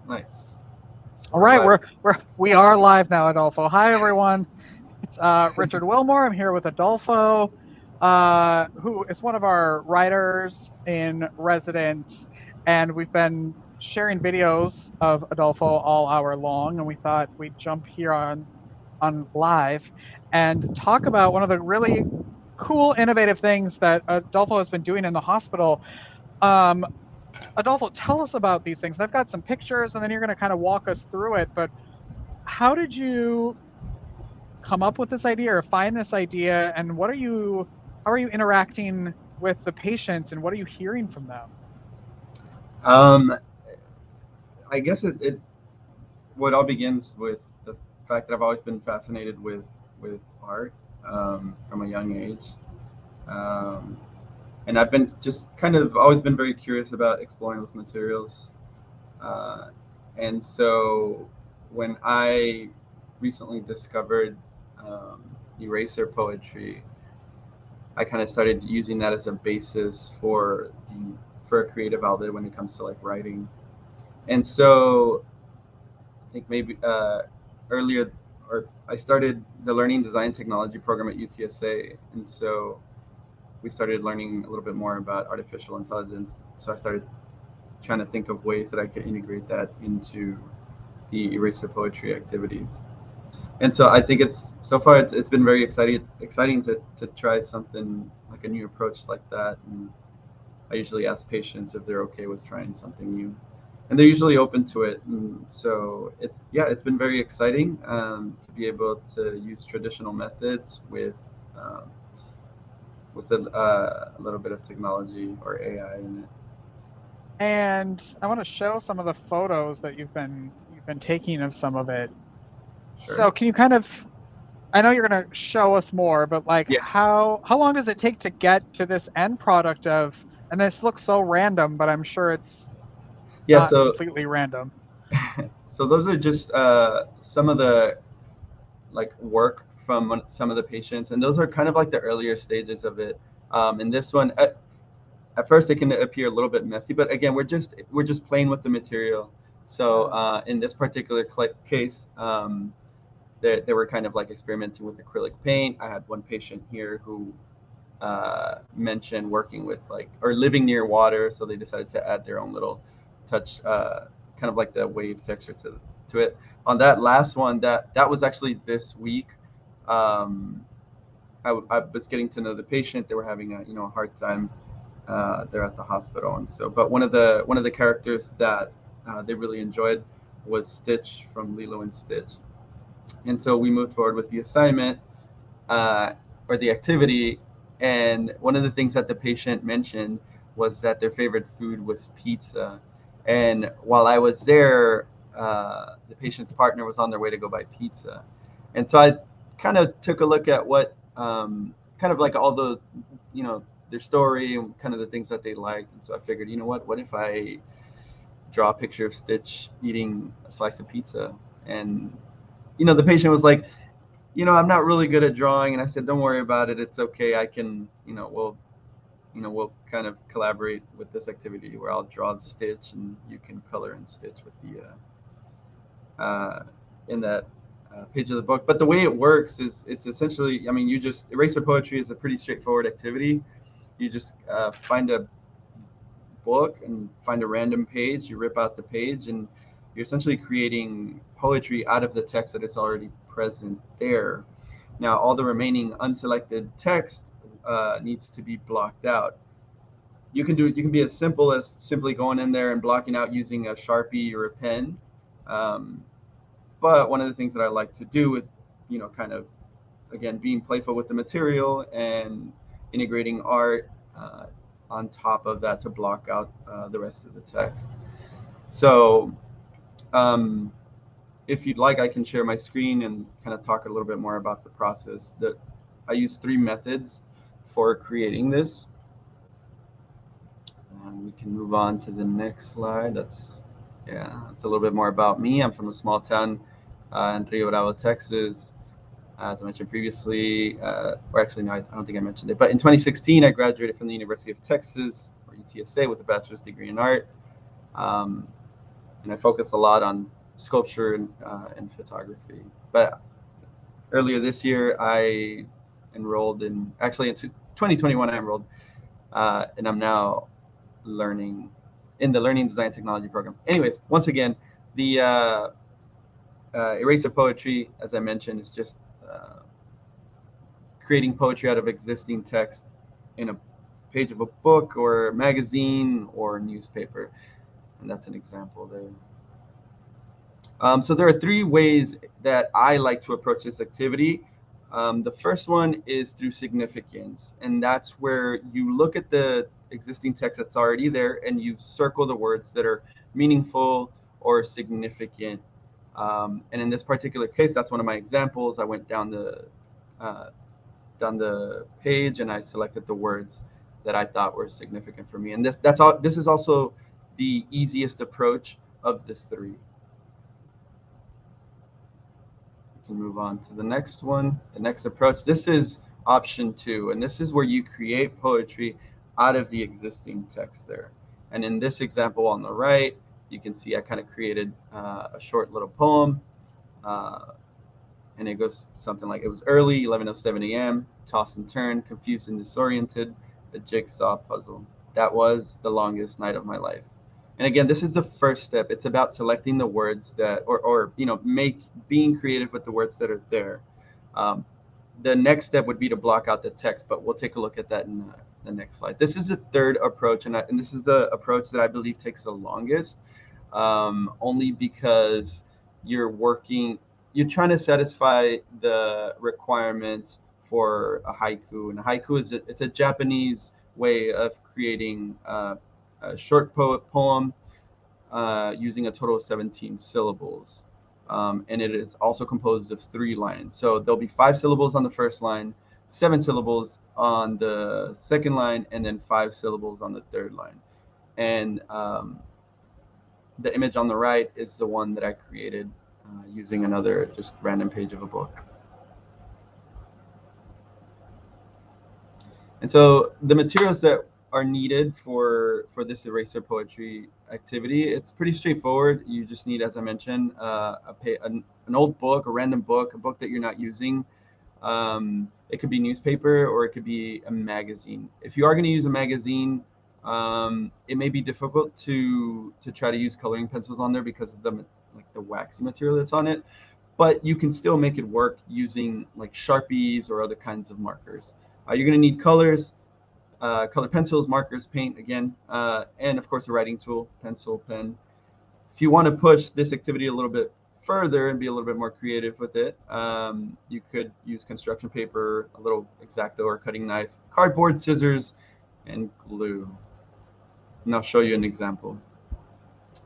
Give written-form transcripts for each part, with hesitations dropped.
Nice. So All we're right, live. we are live now, Adolfo. Hi, everyone. It's Richard Wilmore. I'm here with Adolfo, who is one of our writers in residence, and we've been sharing videos of Adolfo all hour long, and we thought we'd jump here on live and talk about one of the really cool, innovative things that Adolfo has been doing in the hospital. Um, Adolfo, tell us about these things. I've got some pictures, and then you're going to kind of walk us through it. But how did you come up with this idea or find this idea, and how are you interacting with the patients, and what are you hearing from them? Um, I guess it what all begins with the fact that I've always been fascinated with art from a young age, um, and I've been just kind of always been very curious about exploring those materials. Uh, and so when I recently discovered um, eraser poetry, I kind of started using that as a basis for a creative outlet when it comes to like writing. And so I think maybe earlier, or I started the Learning Design Technology program at UTSA, and so we started learning a little bit more about artificial intelligence. So I started trying to think of ways that I could integrate that into the eraser poetry activities. And so I think it's so far it's been very exciting to try something like a new approach like that. And I usually ask patients if they're okay with trying something new, and they're usually open to it. And so it's been very exciting to be able to use traditional methods um, with a little bit of technology or AI in it. And I want to show some of the photos that you've been taking of some of it. Sure. So can you kind of, I know you're going to show us more, but like Yeah. how long does it take to get to this end product of, and this looks so random, but I'm sure it's Yeah. not So completely random. so those are just some of the like work from some of the patients, and those are kind of like the earlier stages of it. And this one, at first, it can appear a little bit messy, but again, we're just playing with the material. So Yeah. in this particular case, they were kind of like experimenting with acrylic paint. I had one patient here who mentioned working with like or living near water, so they decided to add their own little touch, kind of like the wave texture to it. On that last one, that was actually this week. Um, I was getting to know the patient. They were having a hard time. They're at the hospital, and so but one of the characters that they really enjoyed was Stitch from Lilo and Stitch, and so we moved forward with the assignment, uh, or the activity. And one of the things that the patient mentioned was that their favorite food was pizza. And while I was there, the patient's partner was on their way to go buy pizza. And so I kind of took a look at what, kind of like all the, their story and kind of the things that they liked. And so I figured, what if I draw a picture of Stitch eating a slice of pizza? And, the patient was like, I'm not really good at drawing. And I said, don't worry about it. It's okay. I can, we'll kind of collaborate with this activity where I'll draw the Stitch and you can color and Stitch with in that page of the book. But the way it works is it's essentially, I mean, eraser poetry is a pretty straightforward activity. You just find a book and find a random page, you rip out the page, and you're essentially creating poetry out of the text that is already present there. Now, all the remaining unselected text needs to be blocked out. You can be as simple as simply going in there and blocking out using a Sharpie or a pen. Um, but one of the things that I like to do is, kind of again being playful with the material and integrating art on top of that to block out the rest of the text. So, um, if you'd like, I can share my screen and kind of talk a little bit more about the process. That I use three methods for creating this. And we can move on to the next slide. That's a little bit more about me. I'm from a small town in Rio Bravo, Texas. As I mentioned previously, or actually, no, I don't think I mentioned it, but in 2016, I graduated from the University of Texas, or UTSA, with a bachelor's degree in art. Um, and I focus a lot on sculpture and photography. But earlier this year, I enrolled actually in 2021, I enrolled, and I'm now learning in the Learning Design Technology program. Anyways, once again, the Erasure Poetry, as I mentioned, is just creating poetry out of existing text in a page of a book or magazine or newspaper. And that's an example there. So there are three ways that I like to approach this activity. The first one is through significance, and that's where you look at the existing text that's already there and you circle the words that are meaningful or significant. And in this particular case, that's one of my examples. I went down the page and I selected the words that I thought were significant for me. And this is also the easiest approach of the three. We can move on to the next one, the next approach. This is option 2, and this is where you create poetry out of the existing text there. And in this example on the right, you can see I kind of created a short little poem. And it goes something like, it was early, 11:07 a.m., tossed and turned, confused and disoriented, a jigsaw puzzle. That was the longest night of my life. And again, this is the first step. It's about selecting the words that, or being creative with the words that are there. The next step would be to block out the text, but we'll take a look at that in the next slide. This is the third approach, and this is the approach that I believe takes the longest, only because you're trying to satisfy the requirements for a haiku. And a haiku it's a Japanese way of creating a short poem using a total of 17 syllables. And it is also composed of 3 lines. So there'll be 5 syllables on the first line, 7 syllables on the second line, and then 5 syllables on the third line. And the image on the right is the one that I created using another just random page of a book. And so the materials that are needed for this Erasure Poetry activity, it's pretty straightforward. You just need, as I mentioned, an old book, a random book, a book that you're not using. It could be newspaper or it could be a magazine. If you are going to use a magazine, it may be difficult to try to use coloring pencils on there because of the waxy material that's on it, but you can still make it work using like Sharpies or other kinds of markers. You're going to need colors, colored pencils, markers, paint again, and of course a writing tool, pencil, pen. If you want to push this activity a little bit further and be a little bit more creative with it, you could use construction paper, a little X-Acto or cutting knife, cardboard, scissors, and glue. And I'll show you an example.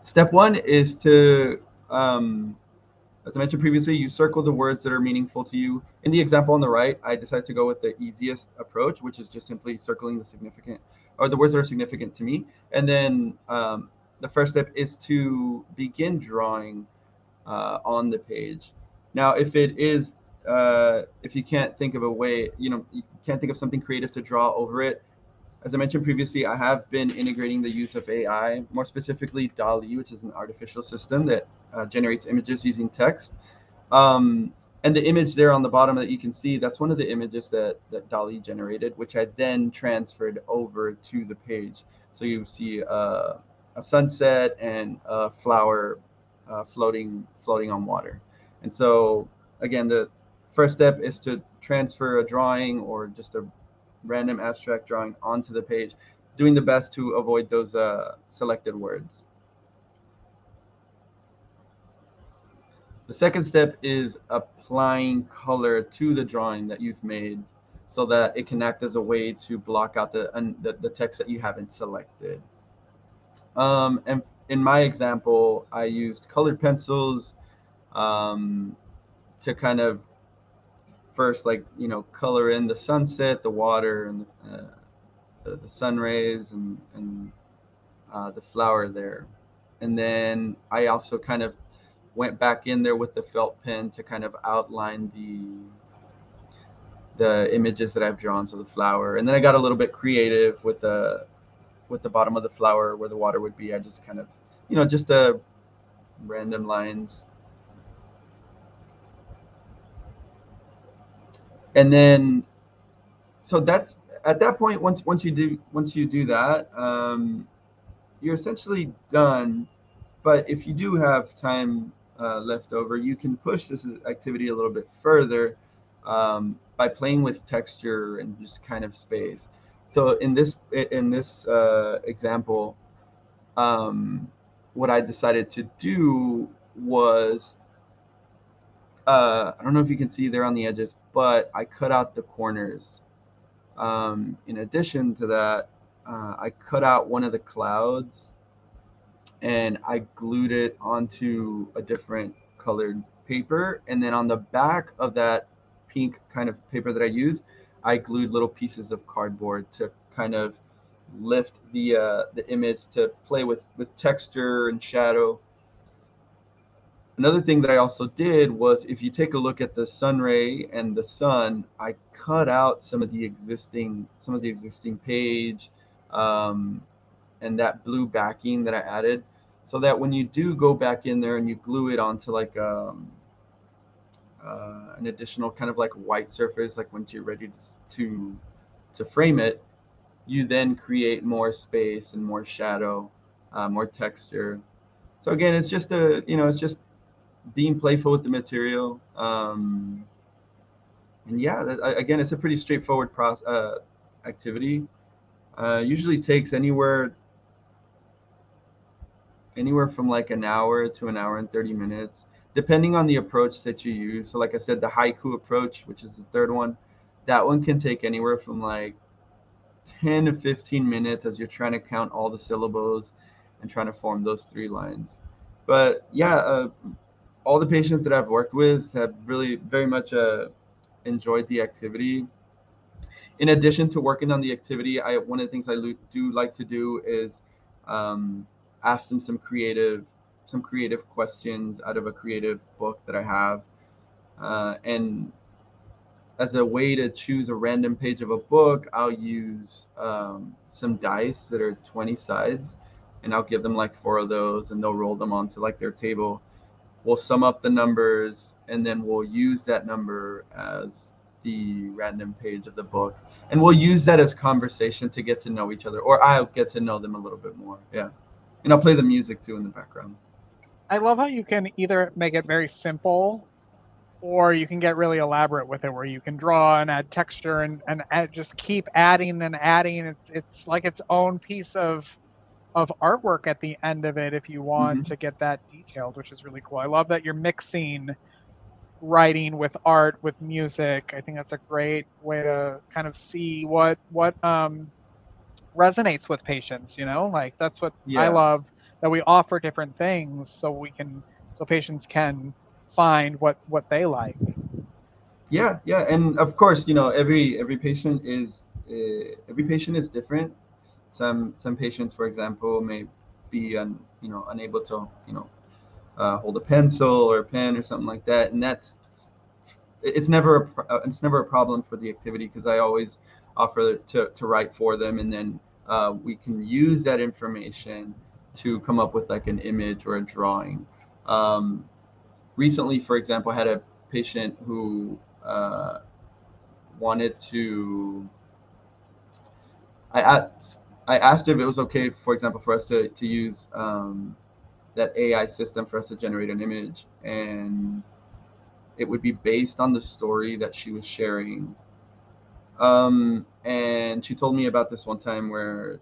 Step 1 is to, as I mentioned previously, you circle the words that are meaningful to you. In the example on the right, I decided to go with the easiest approach, which is just simply circling the words that are significant to me. And then the first step is to begin drawing on the page. Now, if you can't think of a way, you can't think of something creative to draw over it, as I mentioned previously, I have been integrating the use of AI, more specifically DALL-E, which is an artificial system that generates images using text. And the image there on the bottom that you can see, that's one of the images that DALL-E generated, which I then transferred over to the page. So you see a sunset and a flower floating on water. And so, again, the first step is to transfer a drawing or just a random abstract drawing onto the page, doing the best to avoid those selected words. The second step is applying color to the drawing that you've made so that it can act as a way to block out the text that you haven't selected. And in my example, I used colored pencils to kind of first, color in the sunset, the water, and the sun rays, and the flower there. And then I also kind of went back in there with the felt pen to kind of outline the images that I've drawn, so the flower. And then I got a little bit creative with the bottom of the flower where the water would be. I just kind of, just a random lines. And then, so that's at that point, once you do that, you're essentially done. But if you do have time left over, you can push this activity a little bit further by playing with texture and just kind of space. So in this example, what I decided to do was, I don't know if you can see there on the edges, but I cut out the corners. In addition to that, I cut out one of the clouds and I glued it onto a different colored paper. And then on the back of that pink kind of paper that I use, I glued little pieces of cardboard to kind of lift the image, to play with texture and shadow. Another thing that I also did was, if you take a look at the sun ray and the sun, I cut out some of the existing page, um, and that blue backing that I added, so that when you do go back in there and you glue it onto like an additional kind of like white surface, like once you're ready to frame it, you then create more space and more shadow, more texture. So again, it's just being playful with the material. And yeah, again, it's a pretty straightforward activity. Usually takes anywhere from like an hour to an hour and 30 minutes, depending on the approach that you use. So like I said, the haiku approach, which is the third one, that one can take anywhere from like 10 to 15 minutes as you're trying to count all the syllables and trying to form those three lines. But yeah, all the patients that I've worked with have really very much enjoyed the activity. In addition to working on the activity, one of the things I do like to do is um, ask them some creative questions out of a creative book that I have, and as a way to choose a random page of a book, I'll use some dice that are 20 sides, and I'll give them like four of those, and they'll roll them onto like their table. We'll sum up the numbers, and then we'll use that number as the random page of the book, and we'll use that as conversation to get to know each other, or I'll get to know them a little bit more. Yeah, and I'll play the music too in the background. I love how you can either make it very simple or you can get really elaborate with it, where you can draw and add texture and just keep adding and adding. It's like its own piece of artwork at the end of it if you want Hmm. to get that detailed, which is really cool. I love that you're mixing writing with art with music. I think that's a great way to kind of see what resonates with patients, like that's what I Yeah. love, that we offer different things so patients can find what they like. Yeah, yeah, and of course, every patient is different. Some patients, for example, may be unable to hold a pencil or a pen or something like that, and it's never a problem for the activity, because I always offer to write for them, and then we can use that information to come up with like an image or a drawing. Um, Recently, for example, I had a patient who wanted to. I asked, I asked if it was okay, for example, for us to use that AI system for us to generate an image, and it would be based on the story that she was sharing. And she told me about this one time where,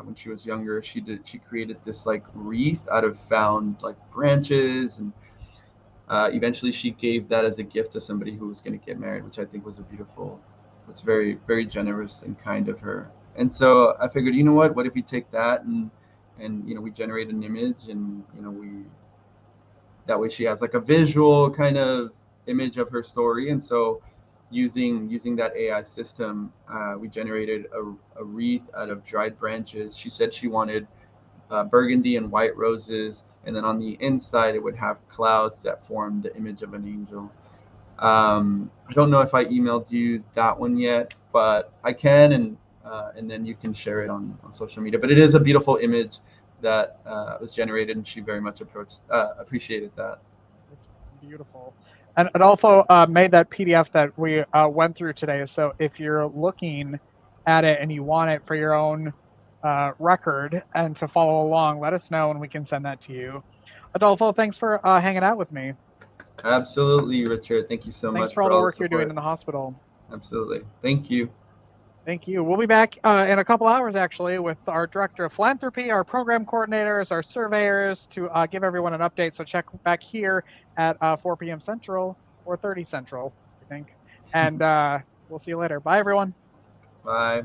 when she was younger, she created this like wreath out of found like branches, and eventually she gave that as a gift to somebody who was going to get married, which I think was it's very, very generous and kind of her. And so I figured, what if we take that, and we generate an image, and we that way she has like a visual kind of image of her story. And so using that AI system, we generated a wreath out of dried branches. She said she wanted burgundy and white roses, and then on the inside it would have clouds that formed the image of an angel. I don't know if I emailed you that one yet, but I can, and then you can share it on social media. But it is a beautiful image that was generated, and she very much appreciated that. It's beautiful. And Adolfo made that PDF that we went through today. So if you're looking at it and you want it for your own record and to follow along, let us know and we can send that to you. Adolfo, thanks for hanging out with me. Absolutely, Richard. Thank you so much Thanks for all the work you're doing in the hospital. Absolutely. Thank you. Thank you. We'll be back in a couple hours, actually, with our director of philanthropy, our program coordinators, our surveyors to give everyone an update. So check back here at 4 p.m. Central, 4:30 Central, I think. And we'll see you later. Bye, everyone. Bye.